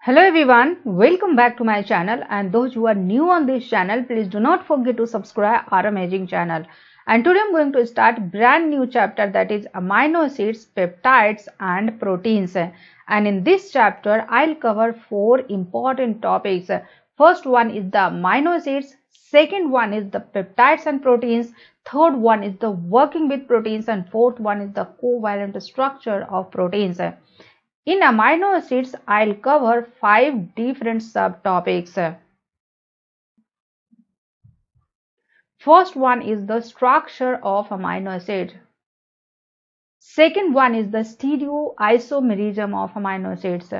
Hello everyone, welcome back to my channel, and those who are new on this channel, please do not forget to subscribe our amazing channel. And today I'm going to start brand new chapter, that is amino acids, peptides and proteins. And in this chapter I'll cover four important topics. First one is the amino acids, second one is the peptides and proteins, third one is the working with proteins, and fourth one is the covalent structure of proteins. In amino acids, I'll cover 5 different subtopics. First one is the structure of amino acid. Second one is the stereoisomerism of amino acids.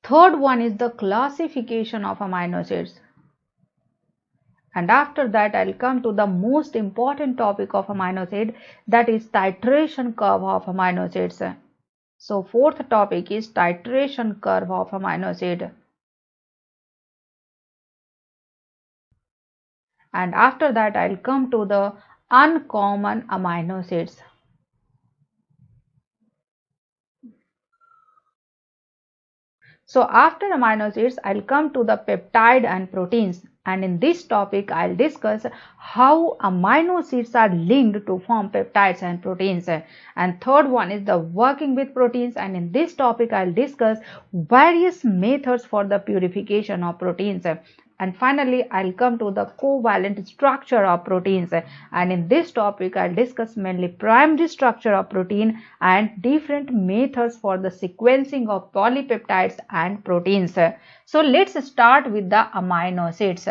Third one is the classification of amino acids. And after that, I'll come to the most important topic of amino acid, that is titration curve of amino acids. So fourth topic is titration curve of amino acid. And after that, I'll come to the uncommon amino acids. So after amino acids, I'll come to the peptide and proteins. And in this topic, I'll discuss how amino acids are linked to form peptides and proteins. And third one is the working with proteins. And in this topic, I'll discuss various methods for the purification of proteins. And finally, I'll come to the covalent structure of proteins. And in this topic, I'll discuss mainly primary structure of protein and different methods for the sequencing of polypeptides and proteins. So let's start with the amino acids.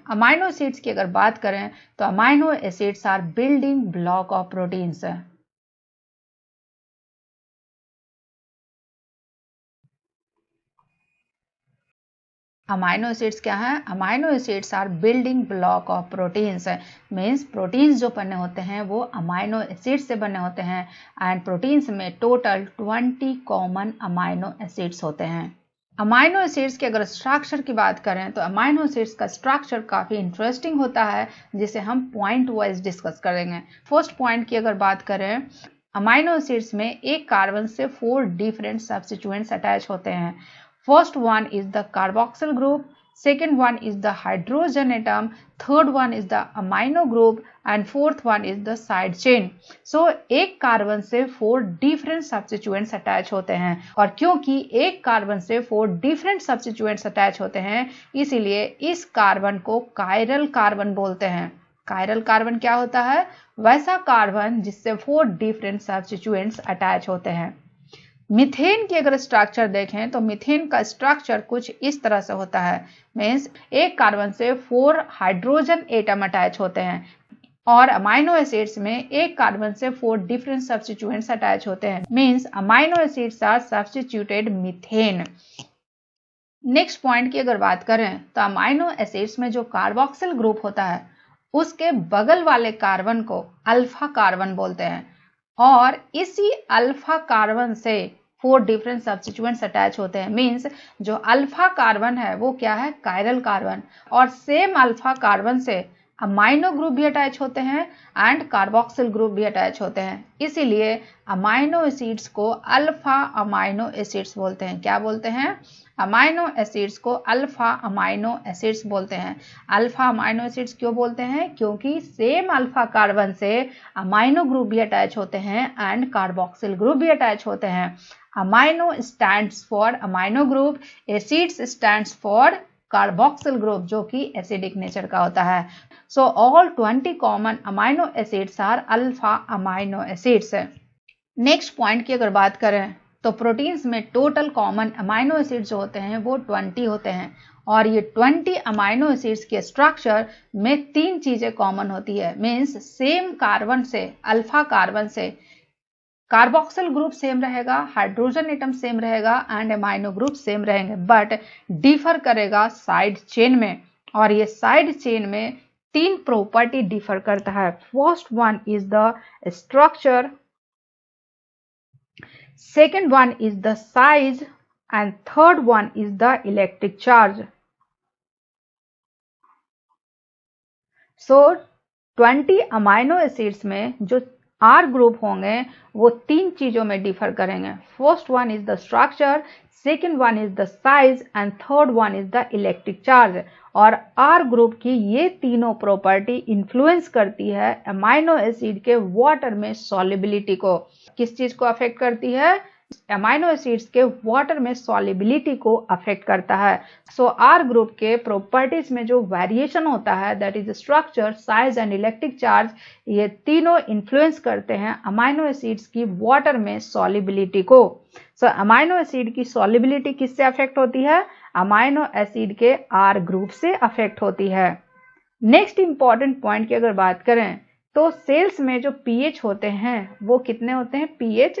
Amino acids की अगर बात करें तो amino acids are building block of proteins. Amino acids क्या है? Amino acids are building block of proteins. Means proteins जो बने होते हैं वो अमाइनो एसिड्स से बने होते हैं. एंड प्रोटीन्स में टोटल 20 कॉमन अमाइनो एसिड्स होते हैं. अमाइनो एसिड्स के अगर स्ट्रक्चर की बात करें तो अमाइनो एसिड्स का स्ट्रक्चर काफ़ी इंटरेस्टिंग होता है, जिसे हम पॉइंट वाइज डिस्कस करेंगे. फर्स्ट पॉइंट की अगर बात करें, अमाइनो एसिड्स में एक कार्बन से 4 डिफरेंट सब्स्टिट्यूएंट्स अटैच होते हैं. First one is the carboxyl group, second one is the hydrogen atom, third one is the amino group and fourth one is the side chain. So एक carbon से 4 different substituents attach होते हैं, और क्योंकि एक carbon से 4 different substituents attach होते हैं, इसीलिए इस कार्बन को कायरल कार्बन बोलते हैं. कायरल कार्बन क्या होता है? वैसा कार्बन जिससे 4 डिफरेंट सब्स्टिट्यूएंट्स अटैच होते हैं. मीथेन की अगर स्ट्रक्चर देखें तो मीथेन का स्ट्रक्चर कुछ इस तरह से होता है. मीन्स एक कार्बन से 4 हाइड्रोजन एटम अटैच होते हैं, और अमाइनो एसिड्स में एक कार्बन से 4 डिफरेंट सब्स्टिट्यूएंट्स अटैच होते हैं. Means amino acids are substituted methane. Next point की अगर बात करें तो अमाइनो एसिड्स में जो कार्बोक्सिल ग्रुप होता है उसके बगल वाले कार्बन को अल्फा कार्बन बोलते हैं, और इसी अल्फा कार्बन से 4 डिफरेंट सब्स्टिट्यूएंट्स अटैच होते हैं. मींस जो अल्फा कार्बन है वो क्या है? Chiral carbon. और सेम अल्फा कार्बन से अमाइनो ग्रुप भी अटैच होते हैं एंड कार्बोक्सिल ग्रुप भी अटैच होते हैं. इसीलिए अमाइनो एसिड्स को अल्फा अमाइनो एसिड्स बोलते हैं. क्या बोलते हैं? अमाइनो एसिड्स को अल्फा अमाइनो एसिड्स बोलते हैं. अल्फा अमाइनो एसिड्स क्यों बोलते हैं? क्योंकि सेम अल्फा कार्बन से अमाइनो ग्रुप भी अटैच होते हैं एंड कार्बोक्सिल ग्रुप भी अटैच होते हैं. Amino stands for amino group, acids stands for carboxyl group, जो कि एसिडिक नेचर का होता है. So all 20 common amino acids are alpha amino acids. Next point की अगर बात करें तो प्रोटीन्स में टोटल कॉमन अमाइनो एसिड्स जो होते हैं वो 20 होते हैं, और ये 20 अमाइनो एसिड्स के स्ट्रक्चर में 3 चीजें कॉमन होती है. मीन्स सेम कार्बन से, अल्फा कार्बन से कार्बोक्सिल ग्रुप सेम रहेगा, हाइड्रोजन एटम सेम रहेगा एंड अमाइनो ग्रुप सेम रहेंगे, बट डिफर करेगा साइड चेन में. और ये साइड चेन में 3 प्रॉपर्टी डिफर करता है. First one is the structure, second one is the size and third one is the electric charge. So 20 amino acids में जो आर ग्रुप होंगे वो 3 चीजों में डिफर करेंगे। First one is the structure, second one is the size and third one is the electric charge. और are group की ये तीनों प्रॉपर्टी इन्फ्लुएंस करती है अमाइनो एसिड के वाटर में सॉल्युबिलिटी को। किस चीज को अफेक्ट करती है? अमाइनो एसिड्स के वाटर में सॉल्युबिलिटी को अफेक्ट करता है। सो आर ग्रुप के प्रॉपर्टीज में जो वेरिएशन होता है that is structure, size and electric charge, ये तीनों इन्फ्लुएंस करते हैं अमाइनो एसिड्स की वाटर में सॉल्युबिलिटी को। सो अमाइनो एसिड की सॉल्युबिलिटी किससे अफेक्ट होती है? अमाइनो एसिड के आर ग्रुप से अफेक्ट होती है। नेक्स्ट इंपॉर्टेंट पॉइंट की अगर बात करें तो सेल्स में जो पीएच होते हैं वो कितने होते हैं? pH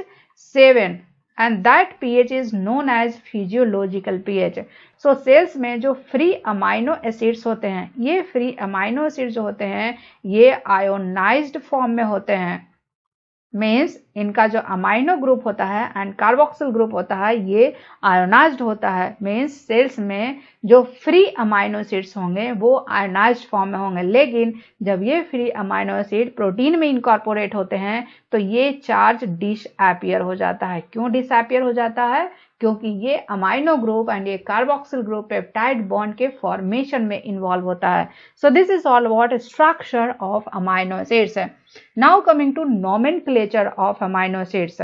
7 and that pH is known as physiological pH। So cells में जो फ्री अमाइनो एसिड्स होते हैं, ये फ्री अमाइनो एसिड्स जो होते हैं ये आयोनाइज्ड फॉर्म में होते हैं। मीन्स इनका जो अमाइनो ग्रुप होता है एंड कार्बोक्सिल ग्रुप होता है ये आयोनाइज्ड होता है। मीन्स सेल्स में जो फ्री अमाइनो एसिड्स होंगे वो आयोनाइज्ड फॉर्म में होंगे, लेकिन जब ये फ्री अमाइनो एसिड प्रोटीन में इनकॉर्पोरेट होते हैं तो ये चार्ज डिसअपियर हो जाता है। क्यों डिसअपियर हो जाता है? क्योंकि ये अमाइनो ग्रुप एंड ये कार्बोक्सिल ग्रुप पेप्टाइड बॉन्ड के फॉर्मेशन में इन्वॉल्व होता है। So this is all about structure of amino acids. Now coming to nomenclature of amino acids.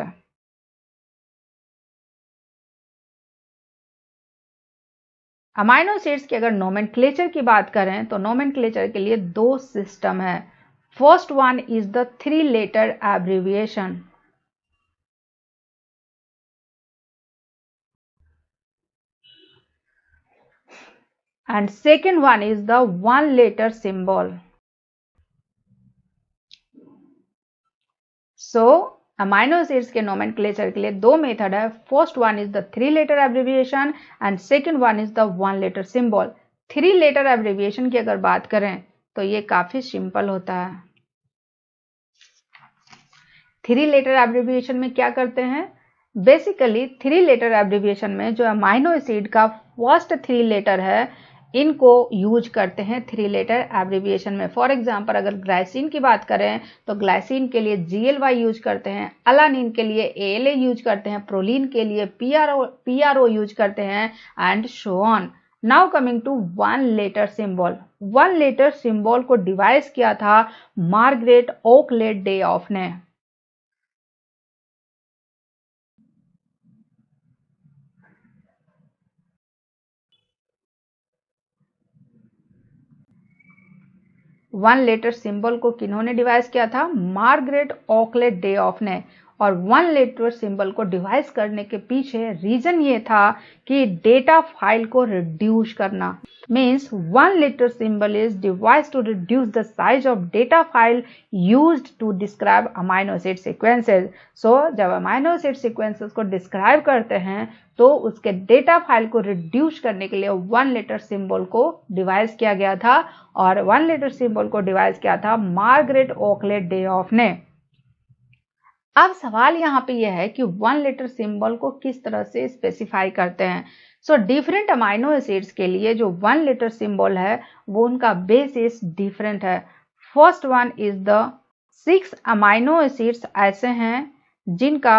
Amino acids की अगर नोमेनक्लेचर की बात करें तो नोमेनक्लेचर के लिए 2 सिस्टम है। First one is the 3 letter abbreviation and second one is the 1 letter symbol। So amino acids के नोमेनक्लेचर के लिए 2 मेथड है। First one is the 3 letter abbreviation and second one is the 1 letter symbol. 3 letter abbreviation की अगर बात करें तो ये काफी सिंपल होता है। 3 लेटर एब्रिविएशन में क्या करते हैं? बेसिकली 3 लेटर एब्रिविएशन में जो अमाइनो एसिड का फर्स्ट 3 लेटर है इनको यूज करते हैं 3 लेटर एब्रिविएशन में। फॉर एग्जांपल अगर ग्लाइसिन की बात करें तो ग्लाइसिन के लिए GLY यूज करते हैं, अलानिन के लिए ALA यूज करते हैं, प्रोलीन के लिए PRO यूज करते हैं and so on. Now coming to 1 letter symbol. 1 letter symbol को डिवाइस किया था मार्गरेट ओकले डे ऑफ ने। वन लेटर सिंबल को किन्होंने डिवाइस किया था? मार्गरेट ओकले डे ऑफ ने। और 1 लेटर सिंबल को डिवाइस करने के पीछे रीजन ये था कि डेटा फाइल को रिड्यूस करना। Means 1 letter symbol is device to reduce the size of data file used to describe amino acid sequences. So जब अमाइनो एसिड सीक्वेंसेस को डिस्क्राइब करते हैं तो उसके डेटा फाइल को रिड्यूस करने के लिए 1 लेटर सिंबल को डिवाइस किया गया था और 1 लेटर सिंबल को डिवाइस किया था मार्गरेट ओकले डे ऑफ ने। अब सवाल यहाँ पे यह है कि 1 लेटर सिंबल को किस तरह से स्पेसिफाई करते हैं। सो डिफरेंट अमाइनो एसिड्स के लिए जो 1 लेटर सिंबल है वो उनका बेसिस डिफरेंट है। First one is the 6 amino acids ऐसे हैं जिनका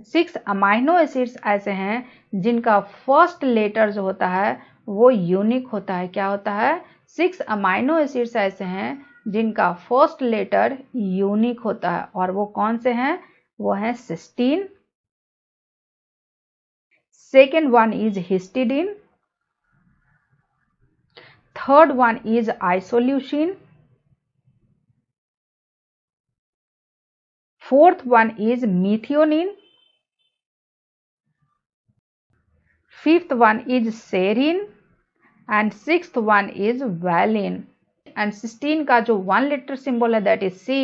6 अमाइनो एसिड्स ऐसे हैं जिनका फर्स्ट लेटर जो होता है वो यूनिक होता है। क्या होता है? 6 अमाइनो एसिड्स ऐसे हैं जिनका फर्स्ट लेटर यूनिक होता है और वो कौन से हैं? वो है cysteine, second one is histidine, third one is isoleucine, fourth one is methionine, fifth one is serine and sixth one is valine. And cysteine का जो 1 लेटर सिंबल है दैट इज C,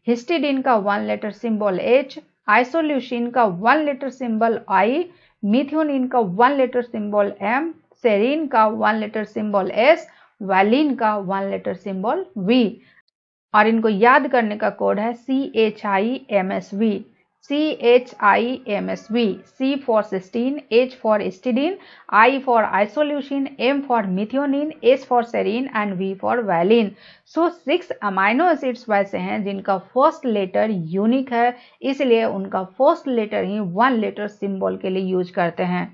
हिस्टिडीन का 1 लेटर सिंबल H, आइसोल्यूसिन का 1 letter symbol I, methionine का 1 letter symbol M, serine का 1 letter symbol S, valine का 1 letter symbol V। और इनको याद करने का कोड है CHIMSV। CHIMSB, C for cysteine, H for histidine, I for isoleucine, M for methionine, S for serine and V for valine. So 6 amino acids वैसे हैं जिनका फर्स्ट लेटर यूनिक है, इसलिए उनका फर्स्ट लेटर ही 1 लेटर सिंबल के लिए use करते हैं।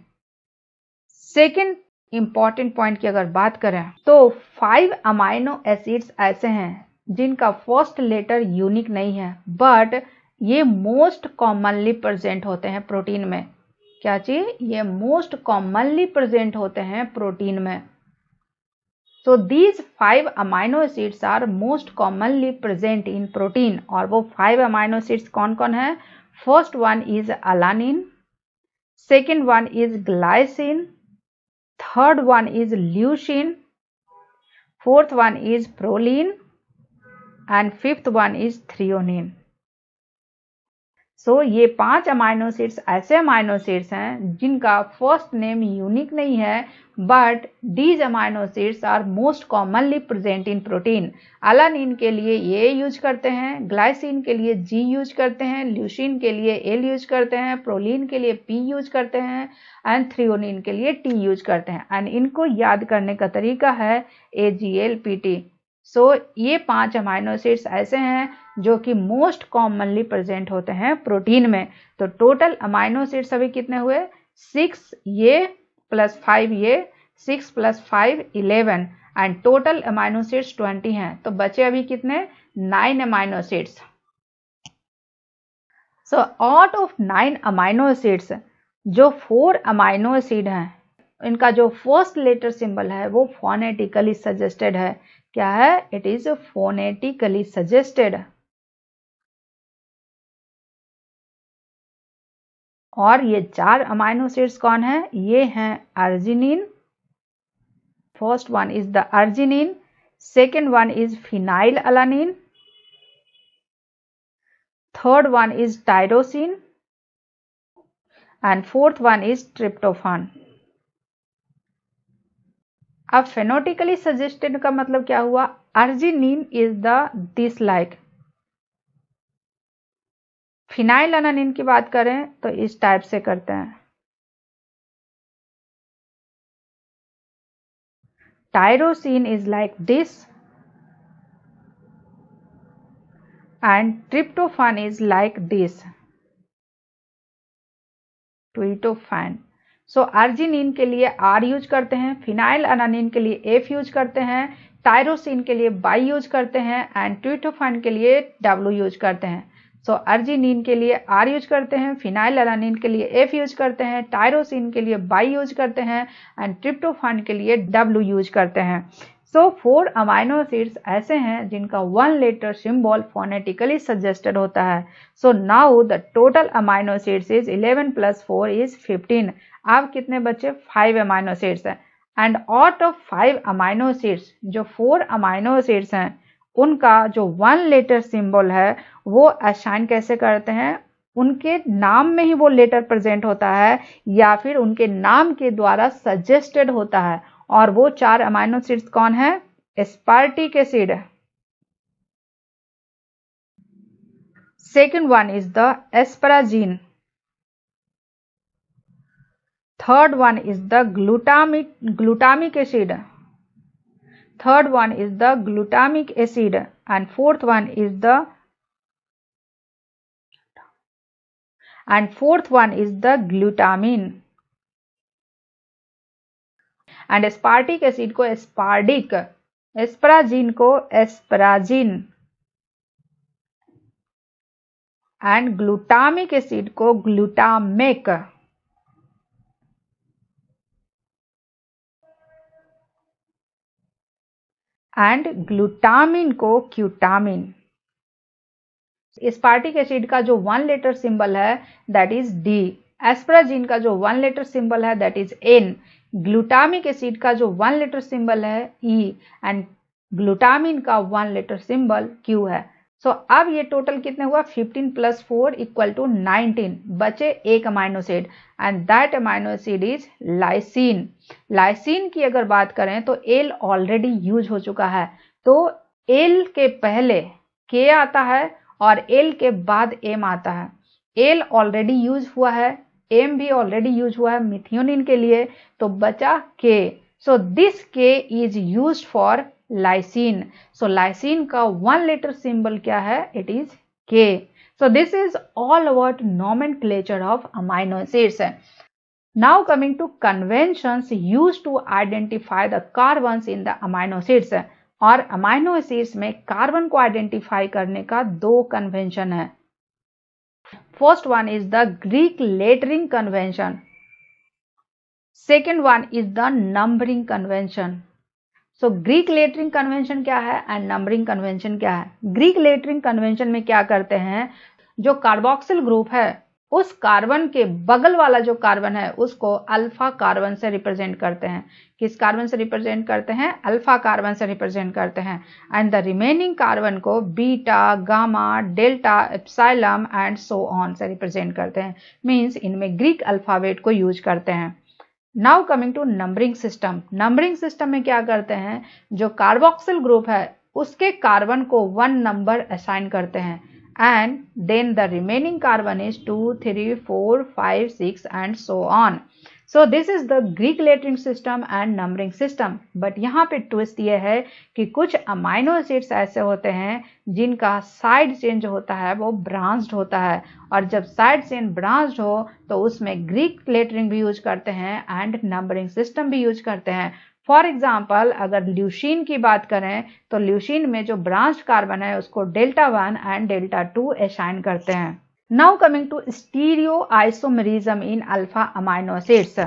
सेकेंड इंपॉर्टेंट पॉइंट की अगर बात करें तो 5 अमाइनो एसिड्स ऐसे हैं जिनका फर्स्ट लेटर यूनिक नहीं है, बट ये मोस्ट कॉमनली प्रेजेंट होते हैं प्रोटीन में। क्या चीज? ये मोस्ट कॉमनली प्रेजेंट होते हैं प्रोटीन में। So these 5 amino acids are most commonly present in protein. और वो 5 अमाइनो एसिड्स कौन कौन है? First one is alanine, second one is glycine, third one is leucine, fourth one is proline and fifth one is threonine. So ये 5 amino acids ऐसे amino acids हैं जिनका first name unique नहीं है, but these amino acids are most commonly present in protein. Alanine के लिए ए use करते हैं, ग्लाइसिन के लिए जी यूज करते हैं, ल्यूसिन के लिए एल यूज करते हैं, प्रोलीन के लिए पी यूज करते हैं एंड थ्रियोनिन के लिए टी यूज करते हैं। एंड इनको याद करने का तरीका है AGLPT। सो ये 5 अमाइनो एसिड्स ऐसे हैं जो कि मोस्ट कॉमनली प्रेजेंट होते हैं प्रोटीन में। तो टोटल अमाइनो एसिड्स अभी कितने हुए? 6 ये प्लस 5 ये, 6 + 5 11 एंड टोटल अमाइनो एसिड्स 20 हैं। तो बचे अभी कितने? 9 amino acids. So out of 9 amino acids जो 4 अमाइनो एसिड हैं, इनका जो फर्स्ट लेटर सिंबल है वो फोनेटिकली सजेस्टेड है। क्या है? It is phonetically suggested. और ये 4 अमाइनो एसिड्स कौन है? ये हैं arginine, first one is the arginine, second one is phenyl alanine, third one is tyrosine and fourth one is tryptophan. अब फेनोटिकली सजेस्टेड का मतलब क्या हुआ? Arginine is the this like. Phenyl alanine की बात करें तो इस टाइप से करते हैं। Tyrosine is like this and tryptophan is like this, tryptophan. So arginine के लिए R यूज करते हैं, फिनाइल अलानिन के लिए F यूज करते हैं, टायरोसिन के लिए बाई यूज करते हैं एंड ट्रिप्टोफान के लिए W यूज करते हैं। सो अर्जिनिन के लिए R यूज करते हैं, फिनाइल अलानिन के लिए F यूज करते हैं, टायरोसिन के लिए बाई यूज करते हैं एंड ट्रिप्टोफान के लिए W यूज करते हैं। सो 4 अमाइनो एसिड्स ऐसे हैं जिनका 1 लेटर सिंबल फोनेटिकली सजेस्टेड होता है। So now the total amino acids is 11 + 4 is 15। अब कितने बचे? 5 अमाइनो एसिड्स हैं। And out of 5 amino acids जो 4 अमाइनो एसिड्स हैं उनका जो 1 लेटर सिंबल है वो असाइन कैसे करते हैं? उनके नाम में ही वो लेटर प्रेजेंट होता है या फिर उनके नाम के द्वारा सजेस्टेड होता है। और वो 4 अमाइनो एसिड्स कौन है? Aspartic acid, second one is the asparagine, third one is the glutamic acid, third one is the glutamic acid and fourth one is the glutamine। And aspartic acid को एस्पार्डिक, asparagine को एस्पराजिन and glutamic acid को glutamic and glutamine को क्यूटामिन। Aspartic acid का जो 1 letter सिंबल है that is D, एस्पराजिन का जो 1 लेटर सिंबल है that is N, glutamic acid का जो 1 लेटर सिंबल है E एंड ग्लूटामिन का 1 लेटर सिंबल Q है। सो अब ये टोटल कितने हुआ? 15 + 4 = 19। बचे एक amino acid and that amino acid is lysine. Lysine की अगर बात करें तो L ऑलरेडी यूज हो चुका है, तो L के पहले K आता है और L के बाद M आता है। एल ऑलरेडी यूज हुआ है, एम भी ऑलरेडी यूज हुआ है मिथियोनिन के लिए, तो बचा के। सो दिस के is used for lysine. So lysine का 1 लेटर सिंबल क्या है? इट इज के। सो this is all about nomenclature of amino acids. Now coming to conventions used to identify the carbons in the amino acids। और amino acids में carbon को identify करने का 2 convention है। First one is the Greek lettering convention, second one is the numbering convention. So Greek lettering convention क्या है and numbering convention क्या है? ग्रीक लेटरिंग कन्वेंशन में क्या करते हैं, जो कार्बोक्सिल ग्रुप है उस कार्बन के बगल वाला जो कार्बन है उसको अल्फा कार्बन से रिप्रेजेंट करते हैं। किस कार्बन से रिप्रेजेंट करते हैं? अल्फा कार्बन से रिप्रेजेंट करते हैं। एंड द रिमेनिंग कार्बन को beta, gamma, delta, epsilon and so on से रिप्रेजेंट करते हैं। मींस इनमें ग्रीक अल्फाबेट को यूज करते हैं। Now coming to numbering system. Numbering system में क्या करते हैं, जो कार्बोक्सिल ग्रुप है उसके कार्बन को 1 नंबर असाइन करते हैं and then the remaining carbon is 2, 3, 4, 5, 6 and so on. So this is the Greek lettering system and numbering system. But यहाँ पे ट्विस्ट ये है कि कुछ अमाइनो एसिड्स ऐसे होते हैं जिनका साइड चेन जो होता है वो ब्रांच्ड होता है, और जब साइड चेन ब्रांच्ड हो तो उसमें ग्रीक लेटरिंग भी यूज करते हैं एंड नंबरिंग सिस्टम भी यूज करते हैं। फॉर एग्जाम्पल अगर ल्यूशीन की बात करें तो ल्यूशीन में जो ब्रांच कार्बन है उसको डेल्टा 1 एंड डेल्टा 2 असाइन करते हैं। Now coming to stereo isomerism in alpha amino acids.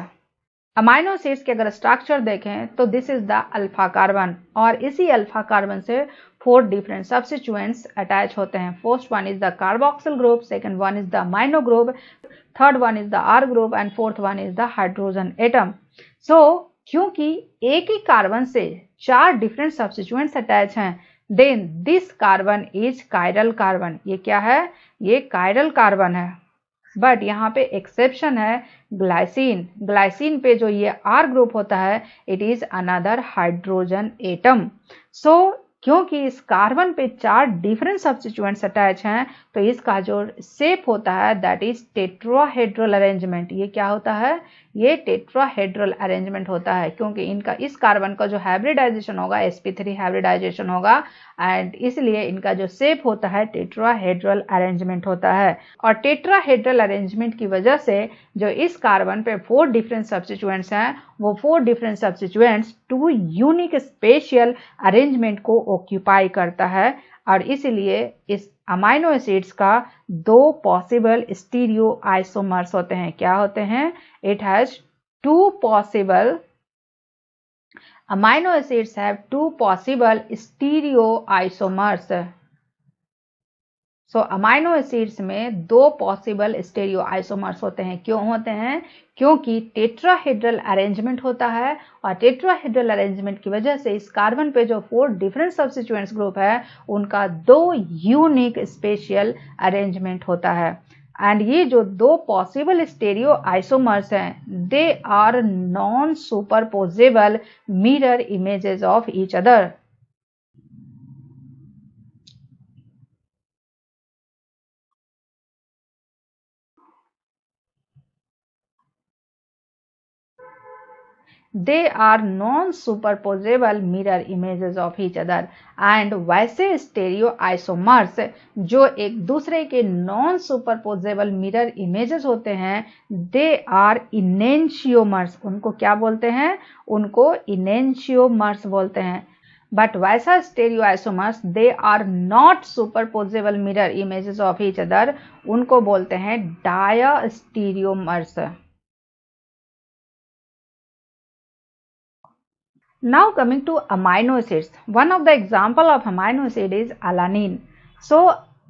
Amino acids के अगर स्ट्रक्चर देखें तो this is the alpha carbon, और इसी अल्फा कार्बन से 4 डिफरेंट सब्स्टिट्यूएंट्स अटैच होते हैं। First one is the carboxyl group, second one is the amino group, third one is the R group and fourth one is the hydrogen atom. So क्योंकि एक ही carbon से 4 different substituents attach हैं, then this carbon is chiral carbon. ये क्या है? ये chiral carbon है। बट यहाँ पे एक्सेप्शन है ग्लाइसिन। ग्लाइसिन पे जो ये आर ग्रुप होता है it is another hydrogen atom. So क्योंकि इस कार्बन पे 4 डिफरेंट सब्स्टिट्यूएंट्स अटैच हैं तो इसका जो शेप होता है दैट इज टेट्राहेड्रल अरेंजमेंट। ये क्या होता है? ये टेट्राहेड्रल अरेंजमेंट होता है, क्योंकि इनका इस कार्बन का जो हाइब्रिडाइजेशन होगा sp3 हाइब्रिडाइजेशन होगा, एंड इसलिए इनका जो शेप होता है टेट्राहेड्रल अरेंजमेंट होता है। और टेट्राहेड्रल अरेंजमेंट की वजह से जो इस कार्बन पे 4 डिफरेंट सब्स्टिट्यूएंट्स हैं वो 4 different substituents 2 unique spatial arrangement को ऑक्यूपाई करता है, और इसीलिए इस अमाइनो एसिड्स का 2 पॉसिबल स्टीरियो आइसोमर्स होते हैं। क्या होते हैं? It has 2 possible amino acids have 2 possible stereoisomers। So amino acids में 2 पॉसिबल स्टेरियोआइसोमर्स होते हैं। क्यों होते हैं? क्योंकि टेट्राहेड्रल अरेंजमेंट होता है, और टेट्राहेड्रल अरेंजमेंट की वजह से इस कार्बन पे जो 4 डिफरेंट सब्स्टिट्यूएंट्स ग्रुप है उनका 2 यूनिक स्पेशियल अरेंजमेंट होता है। एंड ये जो 2 पॉसिबल स्टेरियो आइसोमर्स हैं they are non superposable mirror images of each other. They are non superposable mirror images of each other. And वैसे स्टेरियो आइसोमर्स जो एक दूसरे के नॉन सुपरपोजेबल मिरर इमेजेस होते हैं दे आर इनेंशियोमर्स। उनको क्या बोलते हैं? उनको इनेंशियोमर्स बोलते हैं। बट वैसा stereo isomers they are not superposable mirror images of each other, उनको बोलते हैं डायास्टीरियोमर्स। Now coming to amino acids, one of the example of amino acid is alanine. So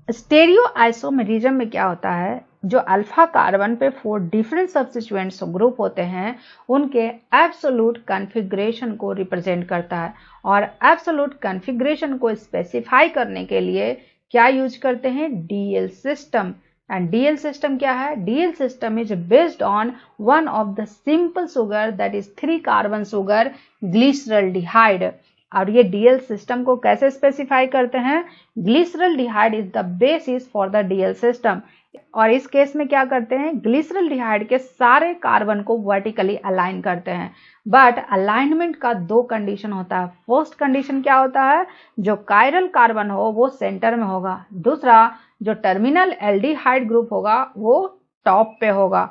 stereoisomerism में क्या होता है? जो अल्फा कार्बन पे 4 डिफरेंट सब्स्टिट्यूएंट्स ग्रुप होते हैं उनके एब्सोल्यूट कॉन्फ़िगरेशन को रिप्रेजेंट करता है, और एब्सोल्यूट कॉन्फ़िगरेशन को स्पेसिफाई करने के लिए क्या यूज करते हैं? DL system. And DL system क्या है? DL system is based on one of the simple sugar that is 3 carbon sugar glyceraldehyde। और ये DL system को कैसे स्पेसिफाई करते हैं? Glyceraldehyde is the basis for the DL system। और इस केस में क्या करते हैं, ग्लिसरॉल्डिहाइड के सारे कार्बन को वर्टिकली अलाइन करते हैं। बट अलाइनमेंट का दो कंडीशन होता है। फर्स्ट कंडीशन क्या होता है, जो कायरल कार्बन हो वो सेंटर में होगा, दूसरा जो टर्मिनल एल्डिहाइड ग्रुप होगा वो टॉप पे होगा।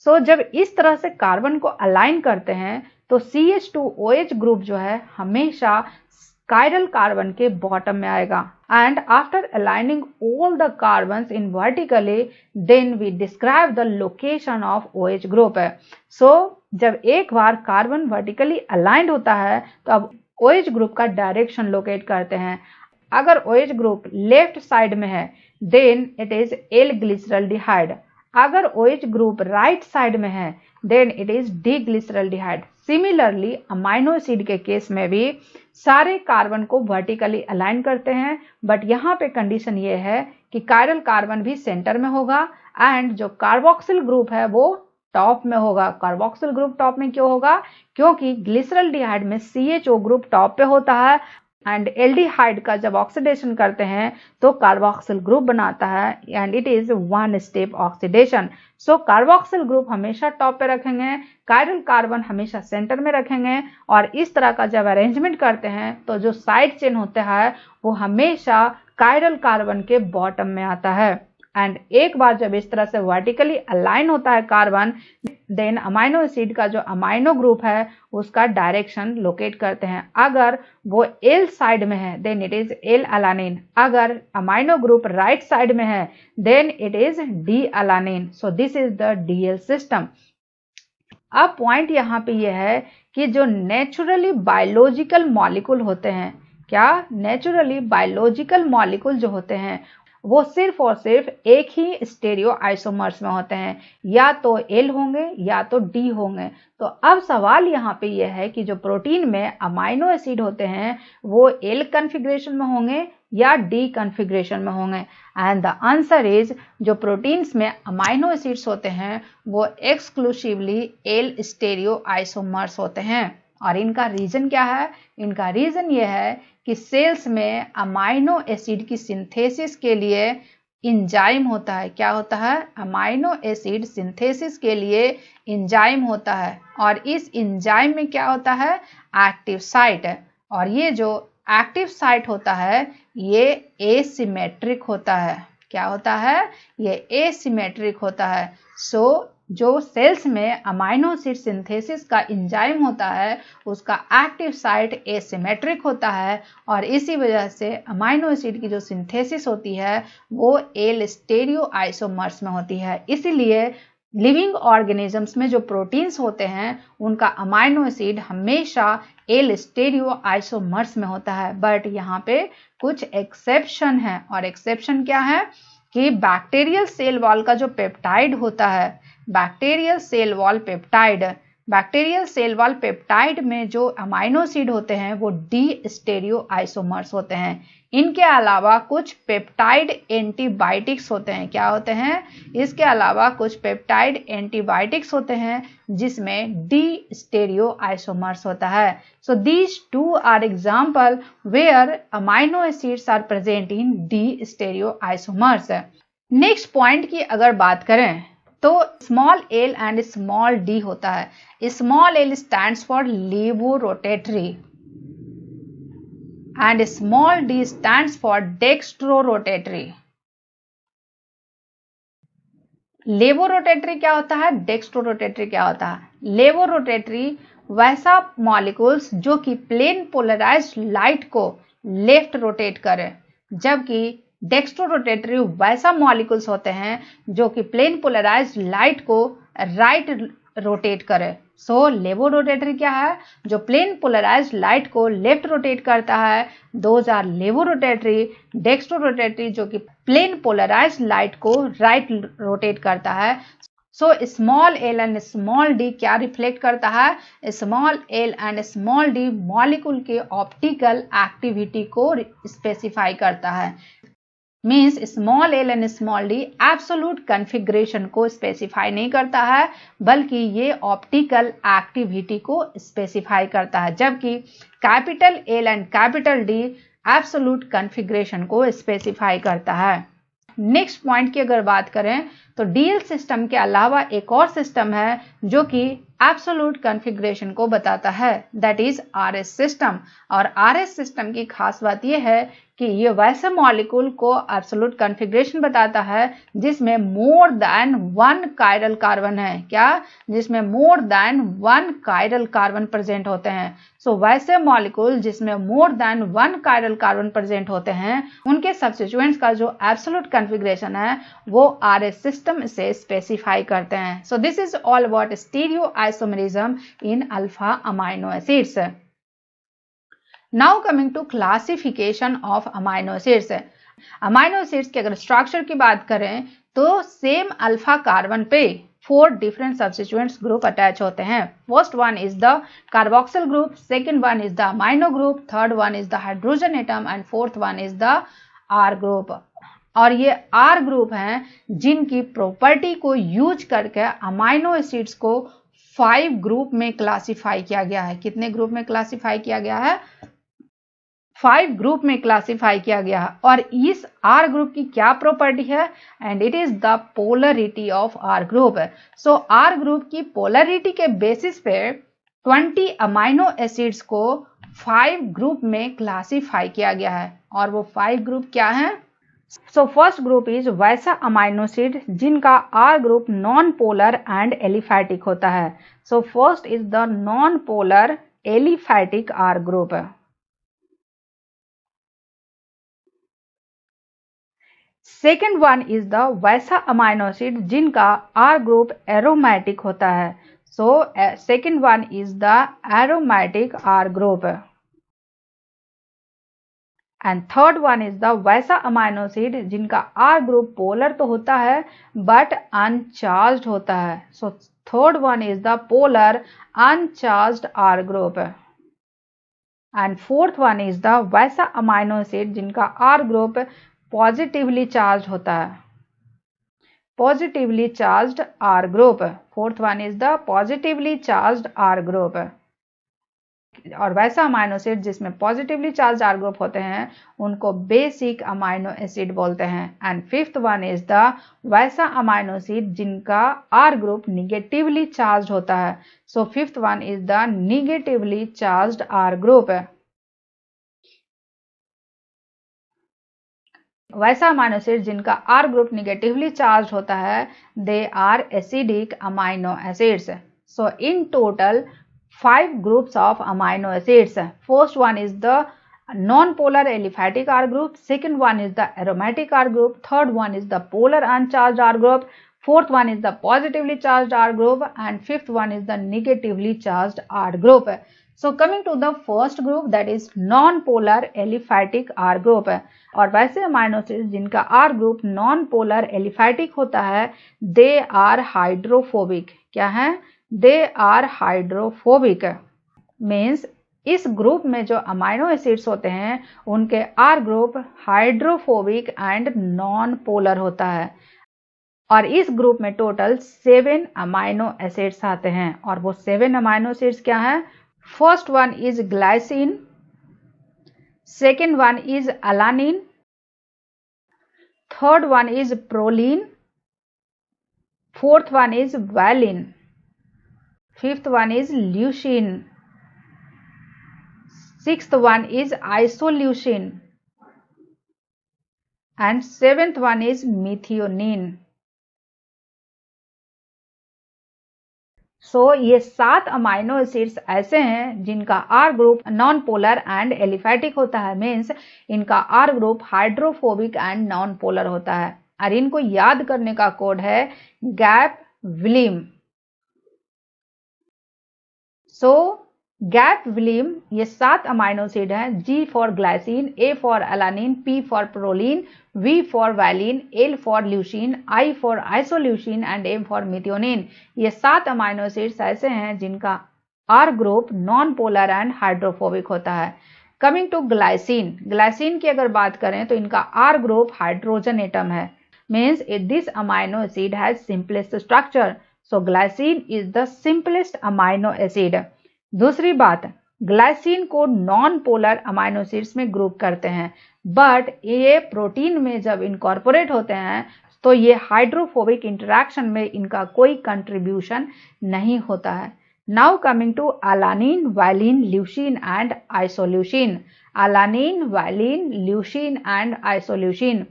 सो जब इस तरह से कार्बन को अलाइन करते हैं तो CH2OH ग्रुप जो है हमेशा कायरल कार्बन के बॉटम में आएगा। And after aligning all the carbons in vertically then we describe the location of OH group. So जब एक बार कार्बन वर्टिकली अलाइंड होता है तो अब OH ग्रुप का डायरेक्शन लोकेट करते हैं। अगर OH ग्रुप लेफ्ट साइड में है then it is L glyceraldehyde, अगर OH ग्रुप राइट साइड में है then it is D glyceraldehyde. Similarly amino acid के केस में भी सारे कार्बन को वर्टिकली अलाइन करते हैं, बट यहाँ पे कंडीशन ये है कि कायरल कार्बन भी सेंटर में होगा एंड जो कार्बोक्सिल ग्रुप है वो टॉप में होगा। कार्बोक्सिल ग्रुप टॉप में क्यों होगा, क्योंकि ग्लिसरॉल्डिहाइड में CHO ग्रुप टॉप पे होता है एंड एल्डिहाइड का जब ऑक्सीडेशन करते हैं तो कार्बोक्सिल ग्रुप बनाता है and it is one step oxidation. So carboxyl group हमेशा टॉप पे रखेंगे, कायरल कार्बन हमेशा सेंटर में रखेंगे और इस तरह का जब अरेंजमेंट करते हैं तो जो साइड चेन होता है वो हमेशा कायरल कार्बन के बॉटम में आता है। एंड एक बार जब इस तरह से वर्टिकली अलाइन होता है कार्बन देन अमाइनो एसिड का जो अमाइनो ग्रुप है उसका डायरेक्शन लोकेट करते हैं। अगर वो एल साइड में है then it is L alanine, अगर अमाइनो ग्रुप राइट साइड में है then it is D alanine. So this is the DL system. अब पॉइंट यहाँ पे ये है कि जो नेचुरली बायोलॉजिकल मॉलिक्यूल होते हैं, क्या नेचुरली बायोलॉजिकल मॉलिक्यूल जो होते हैं वो सिर्फ और सिर्फ एक ही स्टेरियो आइसोमर्स में होते हैं, या तो L होंगे या तो D होंगे। तो अब सवाल यहाँ पे यह है कि जो प्रोटीन में अमाइनो एसिड होते हैं वो L कॉन्फ़िगरेशन में होंगे या D कॉन्फ़िगरेशन में होंगे। एंड द आंसर इज जो प्रोटीन्स में अमाइनो एसिड्स होते हैं वो एक्सक्लूसिवली L स्टेरियो आइसोमर्स होते हैं। और इनका रीजन क्या है, इनका रीजन ये है कि सेल्स में अमाइनो एसिड की सिंथेसिस के लिए इंजाइम होता है। क्या होता है, अमाइनो एसिड सिंथेसिस के लिए इंजाइम होता है और इस इंजाइम में क्या होता है, एक्टिव साइट। और ये जो एक्टिव साइट होता है ये एसिमेट्रिक होता है। क्या होता है, ये एसिमेट्रिक होता है। सो जो सेल्स में अमाइनो एसिड सिंथेसिस का एंजाइम होता है उसका एक्टिव साइट एसिमेट्रिक होता है और इसी वजह से अमाइनो एसिड की जो सिंथेसिस होती है वो एल स्टेरियो आइसोमर्स में होती है। इसीलिए लिविंग ऑर्गेनिजम्स में जो प्रोटीन्स होते हैं उनका अमाइनो एसिड हमेशा एल स्टेरियो आइसोमर्स में होता है। बट यहाँ पे कुछ एक्सेप्शन है, और एक्सेप्शन क्या है कि बैक्टीरियल सेल वॉल का जो पेप्टाइड होता है, bacterial cell wall peptide, bacterial cell wall peptide में जो अमाइनो एसिड होते हैं वो डी स्टेरियो आइसोमर्स होते हैं। इनके अलावा कुछ पेप्टाइड एंटीबायोटिक्स होते हैं। क्या होते हैं, इसके अलावा कुछ पेप्टाइड एंटीबायोटिक्स होते हैं जिसमें डी स्टेरियो आइसोमर्स होता है। So these two are example where amino acids are present in D stereo isomers. Next point की अगर बात करें तो small L and small D होता है। Small L stands for levorotatory and small D stands for dextrorotatory. Levorotatory क्या होता है, डेक्स्ट्रोरोटेटरी क्या होता है। लेवोरोटेटरी वैसा मॉलिक्यूल्स जो कि प्लेन पोलराइज्ड लाइट को लेफ्ट रोटेट करे, जबकि डेक्स्ट्रोरोटेटरी वैसा मॉलिक्यूल्स होते हैं जो कि प्लेन पोलराइज्ड लाइट को राइट रोटेट करे। सो लेवोरोटेटरी क्या है, जो प्लेन पोलराइज्ड लाइट को लेफ्ट रोटेट करता है, दोज आर लेवोरोटेटरी। डेक्स्ट्रोरोटेटरी जो कि प्लेन पोलराइज्ड लाइट को राइट रोटेट करता है। So small L and small D क्या रिफ्लेक्ट करता है, small L and small D molecule के ऑप्टिकल एक्टिविटी को स्पेसिफाई करता है। Means small L and small D absolute configuration को स्पेसिफाई नहीं करता है बल्कि ये ऑप्टिकल एक्टिविटी को स्पेसिफाई करता है, जबकि capital L and capital D absolute configuration को स्पेसिफाई करता है। नेक्स्ट पॉइंट की अगर बात करें तो डीएल सिस्टम के अलावा एक और सिस्टम है जो कि एब्सोल्यूट कॉन्फ़िगरेशन को बताता है, दैट इज आरएस सिस्टम। और आरएस सिस्टम की खास बात यह है कि ये वैसे मॉलिक्यूल को एब्सोल्यूट कॉन्फ़िगरेशन बताता है जिसमें मोर देन 1 कायरल कार्बन है। क्या? जिसमें more than 1 chiral carbon present होते हैं। सो वैसे मॉलिक्यूल जिसमें more than 1 chiral carbon present होते हैं उनके सब्स्टिट्यूएंट्स का जो एब्सोल्यूट कॉन्फ़िगरेशन है वो आरएस सिस्टम से स्पेसिफाई करते हैं। So this is all about stereo isomerism in alpha amino acids. Now coming to classification of amino acids. Amino acids के अगर स्ट्रक्चर की बात करें तो सेम अल्फा कार्बन पे 4 डिफरेंट सब्स्टिट्यूएंट्स ग्रुप अटैच होते हैं। First one is the carboxyl group, second one is the amino group, third one is the hydrogen atom and fourth one is the R group. और ये are group हैं जिनकी property को use करके amino acids को 5 group में classify किया गया है। कितने ग्रुप में क्लासिफाई किया गया है? 5 ग्रुप में क्लासिफाई किया गया है। और इस आर ग्रुप की क्या प्रॉपर्टी है? And it is the polarity of R group. So R group की पोलरिटी के बेसिस पे 20 अमाइनो एसिड्स को 5 ग्रुप में क्लासिफाई किया गया है। और वो 5 ग्रुप क्या है? सो फर्स्ट ग्रुप इज वैसा अमाइनो एसिड जिनका R group non polar and aliphatic होता है। So first is the non polar aliphatic R group. Second one is the वैसा अमाइनो एसिड जिनका आर ग्रुप एरोमेटिक होता है। So second one is the aromatic R group. And third one is the वैसा amino acid जिनका R group polar तो होता है but uncharged होता है। So third one is the polar uncharged R group. And fourth one is the वैसा amino acid जिनका R group positively charge होता है, positively charged R group. Fourth one is the positively charged R group. और वैसा amino acid जिसमें positively charge R group होते हैं उनको बेसिक अमाइनो एसिड बोलते हैं। And fifth one is the वैसा अमाइनो एसिड जिनका आर ग्रुप निगेटिवली चार्ज होता है। So fifth one is the negatively charged R group. वैसा अमाइनो एसिड जिनका आर ग्रुप निगेटिवली चार्ज होता है they are acidic amino acids. So in total 5 groups of amino acids. First one is the non-polar aliphatic R group, second one is the aromatic R group, third one is the polar uncharged R group, fourth one is the positively charged R group, and fifth one is the negatively charged R group. So coming to the first group, that is non-polar aliphatic R group. और वैसे amino acids जिनका R group non-polar aliphatic होता है they are hydrophobic। क्या है? They are hydrophobic. Means इस group में जो अमाइनो एसिड्स होते हैं उनके R group hydrophobic and non polar होता है। और इस ग्रुप में टोटल 7 अमाइनो एसिड्स आते हैं। और वो 7 अमाइनो एसिड्स क्या हैं? First one is glycine, second one is alanine, third one is proline, fourth one is valine, fifth one is leucine, sixth one is isoleucine, and seventh one is methionine. So ये 7 amino acids ऐसे हैं जिनका R group non polar and aliphatic होता है। Means इनका R group hydrophobic and non polar होता है। और इनको याद करने का कोड है gap William. So gap William ये 7 अमाइनो एसिड हैं। G for glycine, A for alanine, P for proline, V for valine, L for leucine, I for isoleucine and M for methionine. ये 7 अमाइनो एसिड्स ऐसे हैं जिनका R group non polar and hydrophobic होता है। Coming to glycine, glycine की अगर बात करें तो इनका आर ग्रुप हाइड्रोजन एटम है। Means this amino acid has simplest structure. So glycine is the simplest amino acid. दूसरी बात, ग्लाइसिन को नॉन पोलर अमाइनो एसिड्स में ग्रुप करते हैं। बट ये प्रोटीन में जब इनकॉर्पोरेट होते हैं तो ये हाइड्रोफोबिक इंटरेक्शन में इनका कोई कंट्रीब्यूशन नहीं होता है। Now coming to alanine, valine, leucine and isoleucine. Alanine, valine, leucine and isoleucine,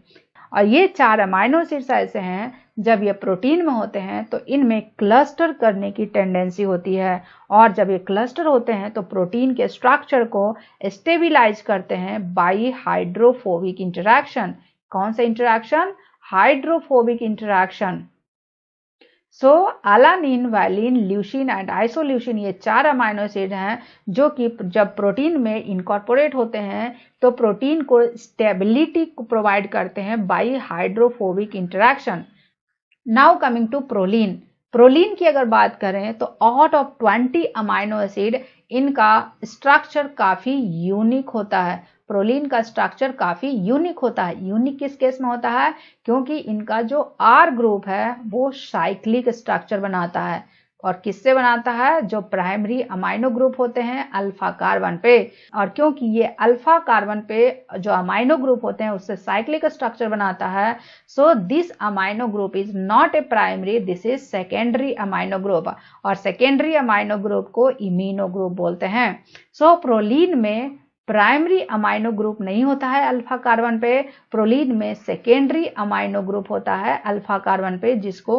और ये 4 अमाइनो एसिड्स ऐसे हैं जब ये प्रोटीन में होते हैं तो इनमें क्लस्टर करने की टेंडेंसी होती है, और जब ये क्लस्टर होते हैं तो प्रोटीन के स्ट्रक्चर को स्टेबिलाइज करते हैं बाय हाइड्रोफोबिक इंटरेक्शन। कौन सा interaction? Hydrophobic interaction. So alanine, valine, leucine and isoleucine ये 4 अमाइनो एसिड हैं जो कि जब प्रोटीन में इनकॉर्पोरेट होते हैं तो प्रोटीन को स्टेबिलिटी प्रोवाइड करते हैं by hydrophobic interaction. Now coming to proline. Proline की अगर बात करें तो आउट ऑफ 20 अमाइनो एसिड इनका स्ट्रक्चर काफी यूनिक होता है। प्रोलीन का स्ट्रक्चर काफी यूनिक होता है। यूनिक किस केस में होता है? क्योंकि इनका जो आर ग्रुप है वो साइक्लिक स्ट्रक्चर बनाता है, और किससे बनाता है? जो प्राइमरी अमाइनो ग्रुप होते हैं अल्फा कार्बन पे, और क्योंकि ये अल्फा कार्बन पे जो अमाइनो ग्रुप होते हैं उससे साइक्लिक स्ट्रक्चर बनाता है, so this amino group is not a primary, this is secondary amino group, और सेकेंडरी अमाइनो ग्रुप को इमीनो ग्रुप बोलते हैं। सो प्रोलीन में प्राइमरी अमाइनो ग्रुप नहीं होता है अल्फा कार्बन पे, प्रोलीन में सेकेंडरी अमाइनो ग्रुप होता है अल्फा कार्बन पे, जिसको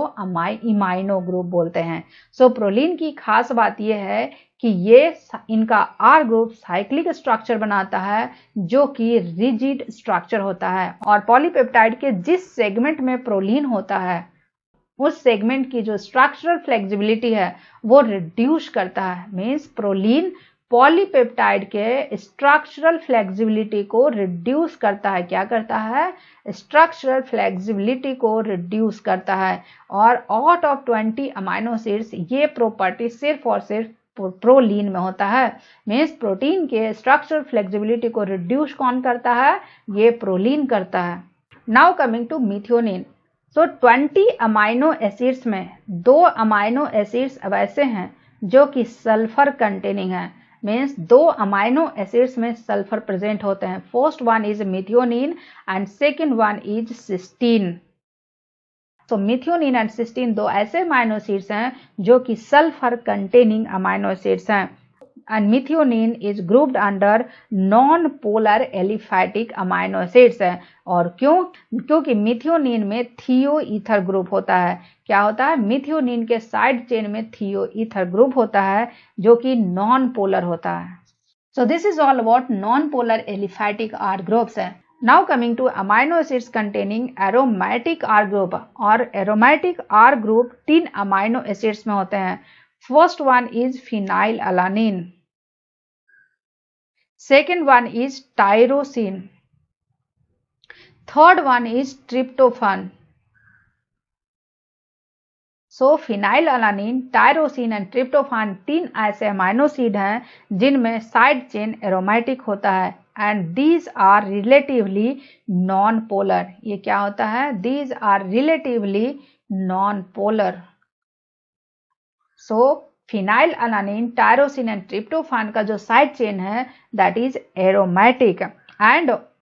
इमाइनो ग्रुप बोलते हैं। सो प्रोलीन की खास बात यह है कि ये इनका आर ग्रुप साइक्लिक स्ट्रक्चर बनाता है जो कि रिजिड स्ट्रक्चर होता है, और पॉलीपेप्टाइड के जिस सेगमेंट में प्रोलीन होता है उस सेगमेंट की जो स्ट्रक्चरल फ्लेक्सिबिलिटी है वो रिड्यूस करता है। मीन्स प्रोलीन पॉलीपेप्टाइड के स्ट्रक्चरल फ्लेक्सिबिलिटी को रिड्यूस करता है। क्या करता है? स्ट्रक्चरल फ्लेक्सिबिलिटी को रिड्यूस करता है। और आउट ऑफ 20 अमाइनो एसिड्स ये प्रॉपर्टी सिर्फ और सिर्फ प्रोलीन में होता है। मीन्स प्रोटीन के स्ट्रक्चरल फ्लेक्सिबिलिटी को रिड्यूस कौन करता है? ये प्रोलीन करता है। Now coming to methionine. So 20 amino acids में 2 अमाइनो एसिड्स वैसे हैं जो कि सल्फर कंटेनिंग है। मीन्स 2 अमाइनो एसिड्स में सल्फर प्रेजेंट होते हैं। First one is methionine and second one is cysteine. तो मिथ्योनिन एंड सिस्टीन 2 ऐसे अमाइनो एसिड्स हैं जो कि सल्फर कंटेनिंग अमाइनो एसिड्स हैं, and methionine is grouped under non-polar aliphatic amino acids है। और क्योंकि मिथियोनिन में थियो ईथर ग्रुप होता है। क्या होता है? मिथियोनिन के साइड चेन में थियो ईथर ग्रुप होता है जो कि नॉन पोलर होता है। So this is all about non polar aliphatic R groups है। Now coming to amino acids containing aromatic R group. और aromatic R group 3 amino acids में होते हैं। First one is phenylalanine. Second one is tyrosine. Third one is tryptophan. So phenylalanine, tyrosine and tryptophan 3 ऐसे amino acid हैं जिनमें side chain aromatic होता है, and these are relatively non polar. ये क्या होता है? These are relatively non polar. So phenylalanine, tyrosine and tryptophan का जो साइड चेन है दैट इज एरोमेटिक, एंड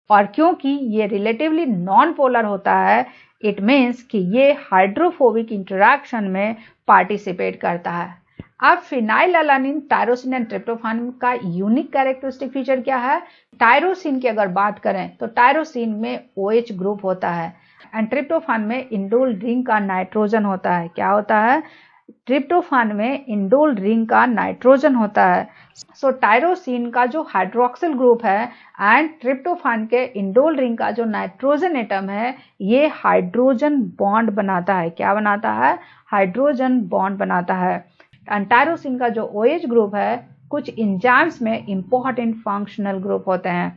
और क्योंकि ये रिलेटिवली नॉन पोलर होता है इट मीन्स कि ये हाइड्रोफोबिक इंटरेक्शन में पार्टिसिपेट करता है। अब फिनाइलअलानिन, टायरोसिन एंड ट्रिप्टोफान का यूनिक कैरेक्टरिस्टिक फीचर क्या है? टायरोसिन की अगर बात करें तो टायरोसिन में OH ग्रुप होता है, एंड ट्रिप्टोफान में इंडोल रिंग का नाइट्रोजन होता है। क्या होता है? ट्रिप्टोफान में इंडोल रिंग का नाइट्रोजन होता है। सो टायरोसिन का जो हाइड्रोक्सिल ग्रुप है एंड ट्रिप्टोफान के इंडोल रिंग का जो नाइट्रोजन एटम है ये हाइड्रोजन बॉन्ड बनाता है। क्या बनाता है? हाइड्रोजन बॉन्ड बनाता है। एंड टायरोसिन का जो OH ग्रुप है कुछ एंजाइम्स में इंपॉर्टेंट फंक्शनल ग्रुप होते हैं।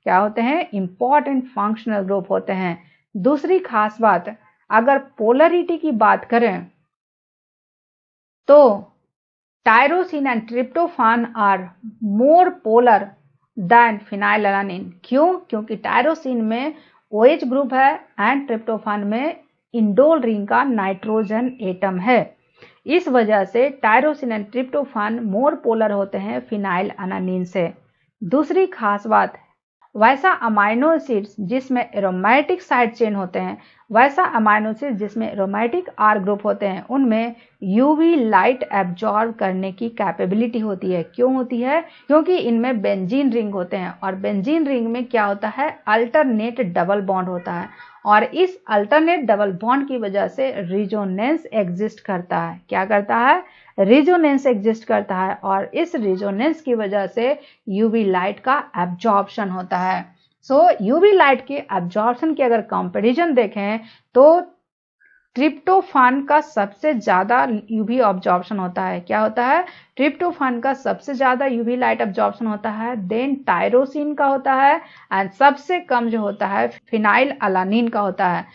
क्या होते हैं? इंपॉर्टेंट फंक्शनल ग्रुप होते हैं। दूसरी खास बात, अगर पोलरिटी की बात करें तो tyrosine and tryptophan are more polar than phenylalanine. क्यों? क्योंकि टायरोसिन में OH ग्रुप है एंड ट्रिप्टोफान में इंडोल रिंग का नाइट्रोजन एटम है। इस वजह से tyrosine and tryptophan more polar होते हैं फिनाइलअलानिन से। दूसरी खास बात, वैसा अमाइनो एसिड्स जिसमें एरोमेटिक साइड चेन होते हैं, वैसा अमाइनो एसिड जिसमें एरोमेटिक आर ग्रुप होते हैं, उनमें यूवी लाइट एब्जॉर्ब करने की कैपेबिलिटी होती है। क्यों होती है? क्योंकि इनमें बेंजीन रिंग होते हैं और बेंजीन रिंग में क्या होता है? अल्टरनेट डबल बॉन्ड होता है और इस अल्टरनेट डबल बॉन्ड की वजह से रिजोनेंस एग्जिस्ट करता है। क्या करता है? रिजोनेंस एग्जिस्ट करता है और इस रिजोनेंस की वजह से यूवी लाइट का एब्जॉर्प्शन होता है। सो यूवी लाइट के एब्जॉर्प्शन की अगर कंपैरिजन देखें तो ट्रिप्टोफान का सबसे ज्यादा यूवी ऑब्जॉर्प्शन होता है। क्या होता है? ट्रिप्टोफान का सबसे ज्यादा यूवी लाइट ऑब्जॉर्प्शन होता है, देन टायरोसिन का होता है एंड सबसे कम जो होता है फिनाइल अलानिन का होता है।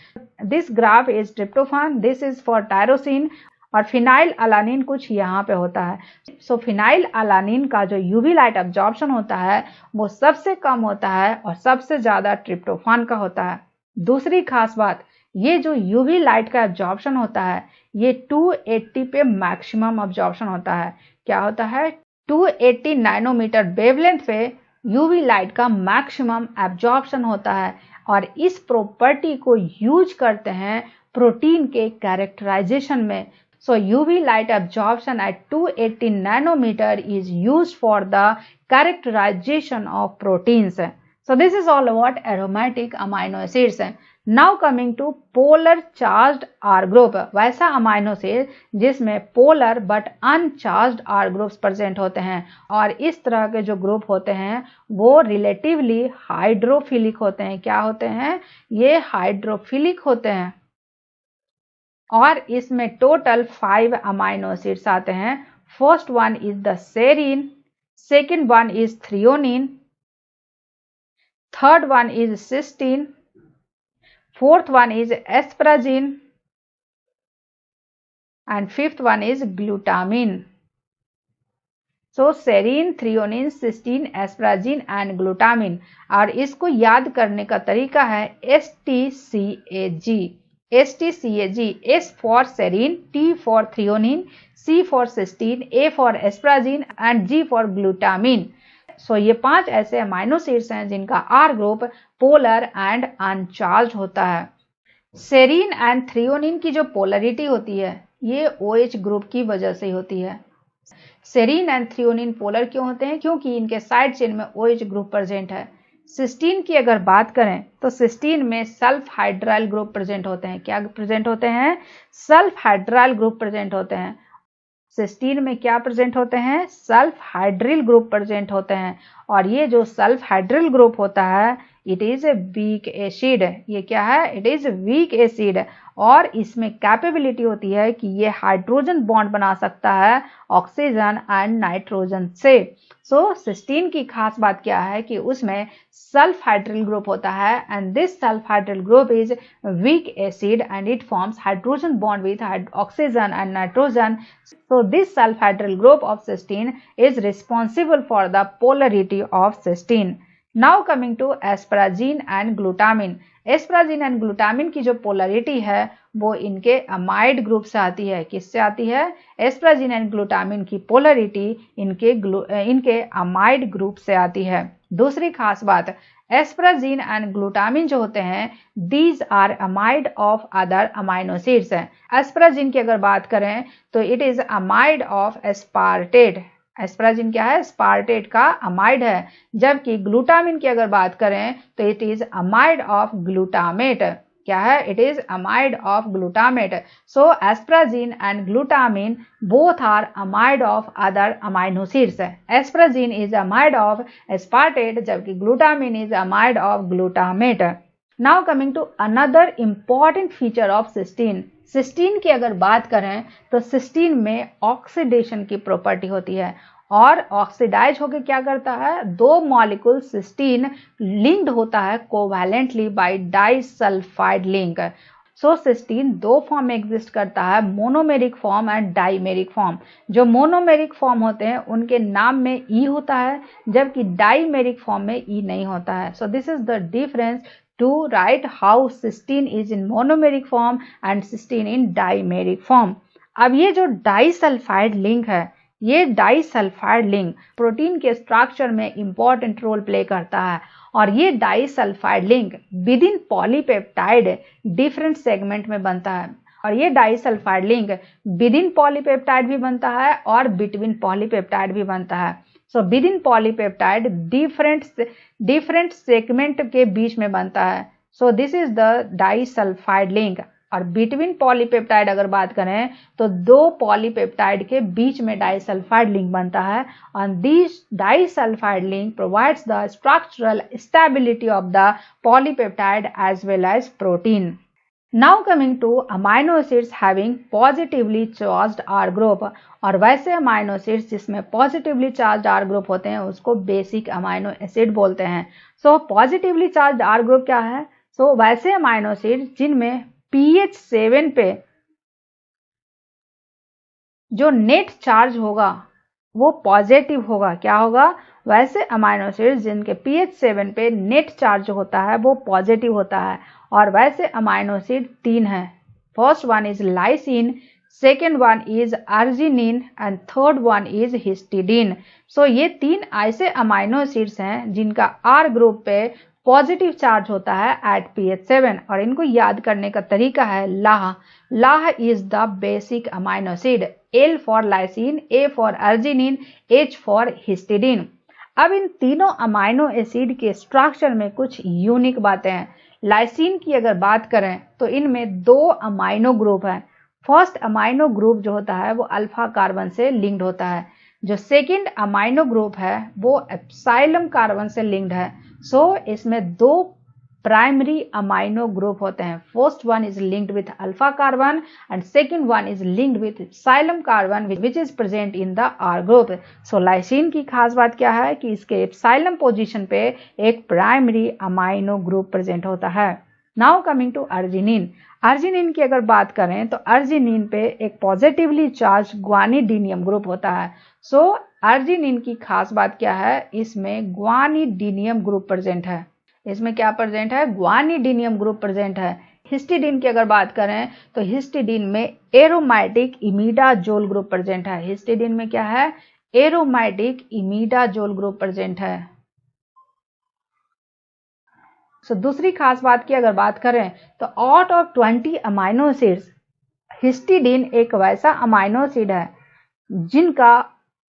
This graph is tryptophan, this is for tyrosine और फिनाइल अलानिन कुछ यहाँ पे होता है। सो फिनाइल अलानिन का जो यूवी लाइट एब्जॉर्प्शन होता है वो सबसे कम होता है और सबसे ज्यादा ट्रिप्टोफान का होता है। दूसरी खास बात, ये जो यूवी लाइट का एब्जॉर्प्शन होता है ये 280 पे मैक्सिमम एब्जॉर्प्शन होता है। क्या होता है? 280 नैनोमीटर वेवलेंथ पे यूवी लाइट का मैक्सिमम एब्जॉर्प्शन होता है और इस प्रॉपर्टी को यूज करते हैं प्रोटीन के कैरेक्टराइजेशन में। So UV light absorption at 280 nanometer is used for the characterization of proteins. So this is all about aromatic amino acids. Now coming to polar charged R group, वैसा amino acid जिसमें polar but uncharged R groups present होते हैं और इस तरह के जो group होते हैं वो रिलेटिवली हाइड्रोफिलिक होते हैं। क्या होते हैं? ये हाइड्रोफिलिक होते हैं और इसमें टोटल 5 अमाइनो एसिड्स आते हैं। First one is the serine, second one is threonine, third one is cysteine, fourth one is asparagine and fifth one is glutamine. So serine, threonine, cysteine, asparagine and glutamine. और इसको याद करने का तरीका है STCAG। STCAG, S for serine, T for threonine, C for cysteine, A for asparagine and G for glutamine. So ये 5 ऐसे amino acids हैं जिनका R ग्रुप पोलर एंड अनचार्ज होता है। सेरीन एंड थ्रियोनिन की जो पोलरिटी होती है ये OH ग्रुप की वजह से होती है। सेरीन एंड थ्रियोनिन पोलर क्यों होते हैं? क्योंकि इनके साइड चेन में OH ग्रुप प्रेजेंट है। सिस्टीन की अगर बात करें तो सिस्टीन में सल्फ हाइड्राइल ग्रुप प्रेजेंट होते हैं। क्या प्रेजेंट होते हैं? सल्फ हाइड्राइल ग्रुप प्रेजेंट होते हैं। सिस्टीन में क्या प्रेजेंट होते हैं? सल्फ हाइड्रिल ग्रुप प्रेजेंट होते हैं और ये जो सल्फ हाइड्रिल ग्रुप होता है it is a weak acid. ये क्या है? इट इज वीक एसिड और इसमें कैपेबिलिटी होती है कि ये हाइड्रोजन बॉन्ड बना सकता है ऑक्सीजन एंड नाइट्रोजन से। सो सिस्टीन की खास बात क्या है कि उसमें सल्फ हाइड्रिल ग्रुप होता है and this sulph hydryl group is weak acid and it forms hydrogen bond with oxygen and nitrogen. So this sulfhydryl group of cysteine is responsible for the polarity of cysteine. Now coming to asparagine and glutamine. Asparagine and glutamine की जो polarity है वो इनके amide group से आती है। किससे आती है? एस्पराजिन एंड ग्लूटामिन की पोलरिटी इनके अमाइड ग्रुप से आती है। दूसरी खास बात, एस्पराजिन एंड ग्लूटामिन जो होते हैं these are amide of other amino acids हैं। एस्पराजिन की अगर बात करें तो it is amide of aspartate. Asparagine क्या है? स्पार्टेट का अमाइड है। जबकि ग्लूटामिन की अगर बात करें तो it is amide of glutamate. क्या है? It is amide of glutamate. So asparagine and glutamine both are amide of other amino acids. Asparagine is amide of aspartate जबकि glutamine is amide of glutamate. Now coming to another important feature of cysteine. Cysteine की अगर बात करें तो cysteine में oxidation की property होती है और ऑक्सीडाइज होकर क्या करता है? 2 मॉलिक्यूल सिस्टीन लिंक्ड होता है covalently by disulphide link. So cysteine 2 form में एग्जिस्ट करता है, monomeric form and dimeric form. जो मोनोमेरिक फॉर्म होते हैं उनके नाम में ई होता है जबकि डाइमेरिक फॉर्म में ई नहीं होता है। So this is the difference to write how cysteine is in monomeric form and cysteine in dimeric form. अब ये जो डाइसल्फाइड लिंक है ये डाइसल्फाइड लिंक प्रोटीन के स्ट्रक्चर में इंपॉर्टेंट रोल प्ले करता है और ये disulphide link with in polypeptide different segment में बनता है और ये disulphide link with in polypeptide भी बनता है और बिटवीन पॉलीपेप्टाइड भी बनता है। So with in polypeptide different segment के बीच में बनता है। So this is the disulphide link. और बिटवीन पॉलीपेप्टाइड अगर बात करें तो दो पॉलीपेप्टाइड के बीच में डाइसल्फाइड लिंक बनता है और this disulphide link provides the structural stability of the polypeptide as well as protein. Now coming to amino acids having positively charged R group, और वैसे अमाइनो एसिड्स जिसमें पॉजिटिवली चार्ज R ग्रुप होते हैं उसको basic amino acid बोलते हैं। सो positively charge R group क्या है? सो वैसे अमाइनो एसिड जिनमें pH 7 पे जो नेट चार्ज होगा वो पॉजिटिव होगा। क्या होगा? वैसे अमाइनो एसिड्स जिनके pH 7 पे नेट चार्ज होता है वो पॉजिटिव होता है और वैसे अमाइनो एसिड 3 हैं। First one is lysine, second one is arginine and third one is histidine. So ये 3 ऐसे अमाइनो एसिड्स हैं जिनका R ग्रुप पे पॉजिटिव चार्ज होता है एट pH 7 और इनको याद करने का तरीका है लाह। लाह is the basic amino acid. L for lysine, A for arginine, H for histidine. अब इन तीनों अमाइनो एसिड के स्ट्रक्चर में कुछ यूनिक बातें हैं। लाइसिन की अगर बात करें तो इनमें 2 अमाइनो ग्रुप हैं। फर्स्ट अमाइनो ग्रुप जो होता है वो अल्फा कार्बन से लिंक्ड होता है। जो सेकंड अमाइनो ग्रुप है वो एप्सिलम कार्बन से लिंक्ड है। सो इसमें 2 प्राइमरी अमाइनो ग्रुप होते हैं। First one is linked with alpha carbon and second one is linked with epsilon carbon which is present in the R group. So lysine की खास बात क्या है कि इसके एप्सिलम पोजीशन पे एक प्राइमरी अमाइनो ग्रुप प्रेजेंट होता है। Now coming to arginine. Arginine की अगर बात करें तो अर्जिनिन पे एक पॉजिटिवली चार्ज ग्वानिडीनियम ग्रुप होता है। सो अर्जिनिन की खास बात क्या है? इसमें ग्वानिडीनियम ग्रुप प्रेजेंट है। इसमें क्या प्रेजेंट है? ग्वानिडीनियम ग्रुप प्रेजेंट है। हिस्टिडीन की अगर बात करें तो हिस्टिडीन में एरोमेटिक इमिडाजोल ग्रुप प्रेजेंट है। हिस्टिडीन में क्या है? एरोमेटिक इमिडाजोल ग्रुप प्रेजेंट है। सो दूसरी खास बात की अगर बात करें तो out of 20 amino acids histidine एक वैसा अमाइनो एसिड है जिनका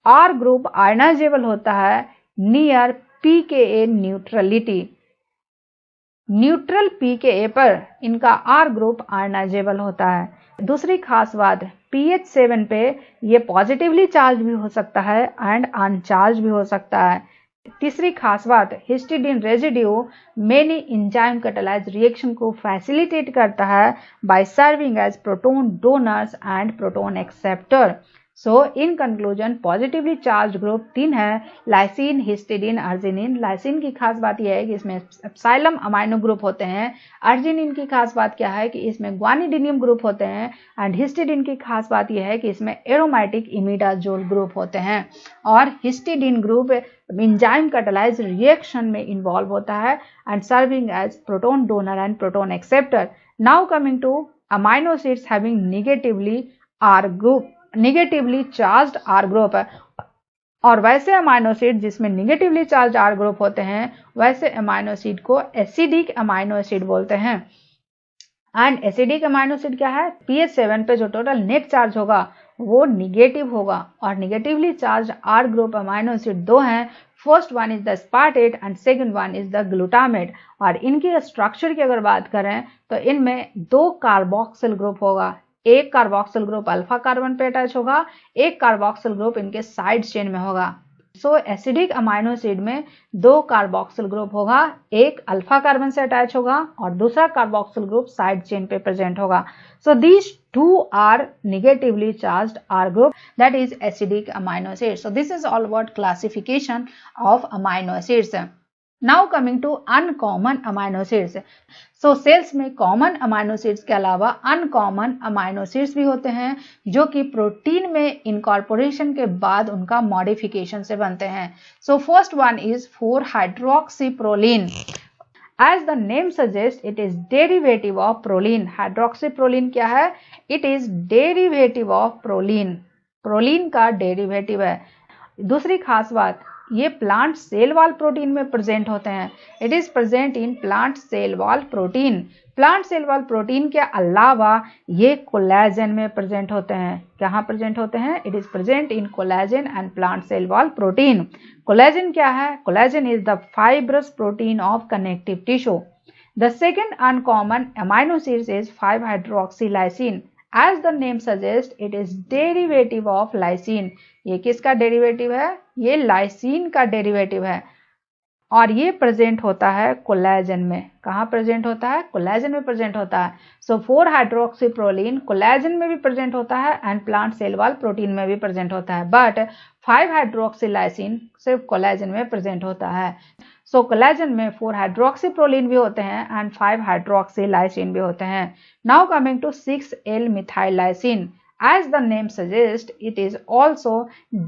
R ग्रुप आयनाइजेबल होता है near pKa neutrality. Neutral pKa पर इनका R ग्रुप आयनाइजेबल होता है। दूसरी खास बात, pH 7 पे ये पॉजिटिवली चार्ज भी हो सकता है एंड अनचार्ज भी हो सकता है। तीसरी खास बात, histidine residue many enzyme catalyse reaction को फैसिलिटेट करता है by serving as proton donors and proton acceptor. So in conclusion positively charge group 3 है, लाइसिन, हिस्टिडीन, अर्जिनिन। लाइसिन की खास बात यह है कि इसमें एप्सिलम अमाइनो ग्रुप होते हैं। अर्जिनिन की खास बात क्या है कि इसमें ग्वानिडीनियम ग्रुप होते हैं एंड हिस्टिडीन की खास बात यह है कि इसमें एरोमेटिक इमिडाजोल ग्रुप होते हैं। और histidine group enzyme catalyse reaction में इन्वॉल्व होता है and serving as proton donor and proton acceptor. Now coming to amino acids having negatively charged R group है। और वैसे अमाइनो एसिड जिसमें निगेटिवली चार्ज R ग्रुप होते हैं वैसे अमाइनो एसिड को एसिडिक अमाइनो एसिड बोलते हैं। एंड एसिडिक अमाइनो एसिड क्या है? pH 7 पे जो टोटल नेट चार्ज होगा वो निगेटिव होगा। और negatively charge R group amino acid 2 हैं। First one is the aspartate and second one is the glutamate. और इनके स्ट्रक्चर की अगर बात करें तो इनमें 2 कार्बोक्सिल ग्रुप होगा। एक कार्बोक्सिल ग्रुप अल्फा कार्बन पे अटैच होगा, एक कार्बोक्सिल ग्रुप इनके साइड चेन में होगा। सो एसिडिक अमाइनो एसिड में 2 कार्बोक्सिल ग्रुप होगा, एक अल्फा कार्बन से अटैच होगा और दूसरा कार्बोक्सिल ग्रुप साइड चेन पे प्रेजेंट होगा। So these 2 are negatively charged R group, that is acidic amino acids. So this is all about classification of amino acids. Now coming to uncommon amino acids. So cells में common amino acids के अलावा uncommon amino acids भी होते हैं जो कि protein में incorporation के बाद उनका modification से बनते हैं। So first one is 4-hydroxyproline. As the name suggests, it is derivative of proline. Hydroxyproline क्या है? It is derivative of proline. Proline का डेरिवेटिव है। दूसरी खास बात, ये प्लांट सेल वॉल प्रोटीन में प्रेजेंट होते हैं। It is present in plant cell wall protein. Plant cell wall protein के अलावा ये कोलेजन में प्रेजेंट होते हैं। कहाँ प्रेजेंट होते हैं? It is present in collagen and plant cell wall protein. Collagen क्या है? Collagen is the fibrous protein of connective tissue. The second uncommon amino acid is five hydroxylysine. As the name suggests, it is derivative of lysine। ये किसका derivative है? ये lysine का derivative है और ये प्रेजेंट होता है कोलेजन में। कहाँ प्रेजेंट होता है? कोलेजन में प्रेजेंट होता है। सो 4-हाइड्रोक्सीप्रोलीन कोलेजन में भी प्रेजेंट होता है and plant cell wall protein में भी प्रेजेंट होता है, बट 5-हाइड्रोक्सीलाइसिन सिर्फ कोलेजन में प्रेजेंट होता है। सो कोलेजन में 4-हाइड्रोक्सीप्रोलीन भी होते हैं एंड 5-हाइड्रोक्सीलाइसिन भी होते हैं। Now coming to six L methyllysine. As the name suggests, it is also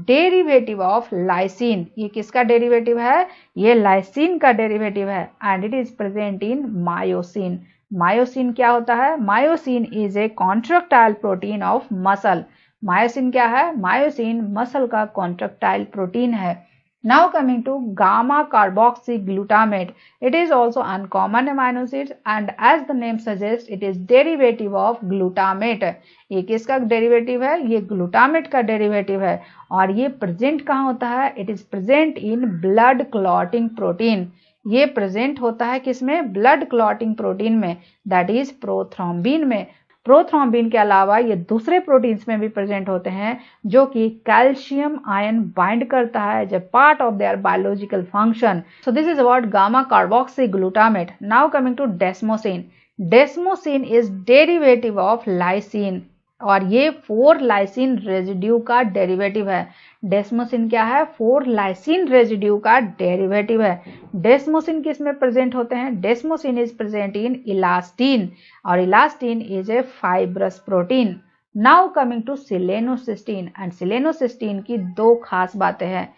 derivative of lysine। ये किसका डेरिवेटिव है? ये लाइसिन का डेरिवेटिव है and it is present in myosin. Myosin क्या होता है? Myosin is a contractile protein of muscle. Myosin क्या है? मायोसिन मसल का कॉन्ट्रैक्टाइल प्रोटीन है। Now coming to gamma carboxyglutamate, it is also uncommon amino acid and as the name suggests, it is derivative of glutamate। ये किसका derivative है? ये glutamate का derivative है और ये प्रेजेंट कहाँ होता है? It is present in blood clotting protein. ये प्रेजेंट होता है किसमें? ब्लड क्लॉटिंग प्रोटीन में, दैट इज प्रोथ्रोम्बिन में। प्रोथ्रोम्बिन के अलावा ये दूसरे प्रोटीन्स में भी प्रेजेंट होते हैं जो कि कैल्शियम आयन बाइंड करता है जब part of their biological function. So this is about gamma carboxyglutamate. Now coming to desmosine. Desmosine is derivative of lysine और ये 4-लाइसिन रेजिड्यू का डेरिवेटिव है। डेस्मोसिन क्या है? 4-लाइसिन रेजिड्यू का डेरिवेटिव है। डेस्मोसिन किस में प्रेजेंट होते हैं? Desmosine is present in elastin और elastin is a fibrous protein. Now coming to selenocysteine and selenocysteine की दो खास बातें हैं।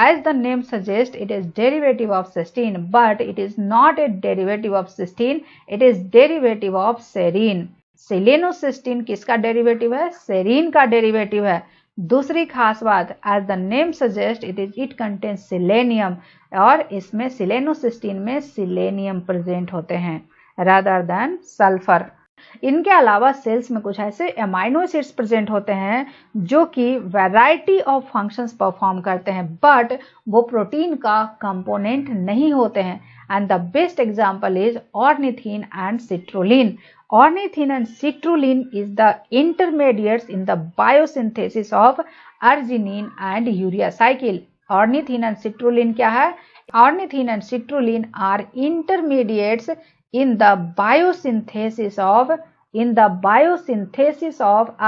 As the name suggests, it is derivative of cysteine, but it is not a derivative of cysteine, it is derivative of serine। सिलेनोसिस्टीन किसका derivative है? Serine का derivative है। दूसरी खास बात, as the name suggest, it contains selenium और इसमें सिलेनोसिस्टीन में सिलेनियम प्रेजेंट होते हैं रादर देन सल्फर। इनके अलावा सेल्स में कुछ ऐसे अमाइनो एसिड्स प्रेजेंट होते हैं जो कि वैरायटी ऑफ फंक्शंस परफॉर्म करते हैं बट वो प्रोटीन का कंपोनेंट नहीं होते हैं and the best example is ornithine and citrulline. Ornithine and citrulline is the intermediates in the biosynthesis of arginine and urea cycle। Ornithine and citrulline क्या है? Ornithine and citrulline are intermediates in the biosynthesis of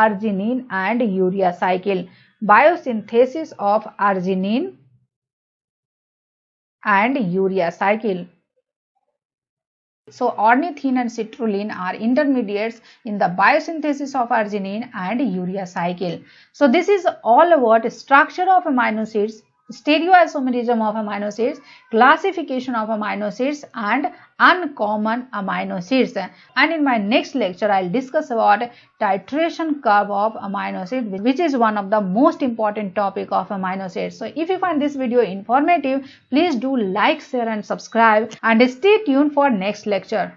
arginine and urea cycle। Biosynthesis of arginine and urea cycle। So ornithine and citrulline are intermediates in the biosynthesis of arginine and urea cycle। So this is all about structure of amino acids, stereoisomerism of amino acids, classification of amino acids and uncommon amino acids। And in my next lecture I'll discuss about titration curve of amino acid, which is one of the most important topic of amino acids। So if you find this video informative, please do like, share and subscribe and stay tuned for next lecture।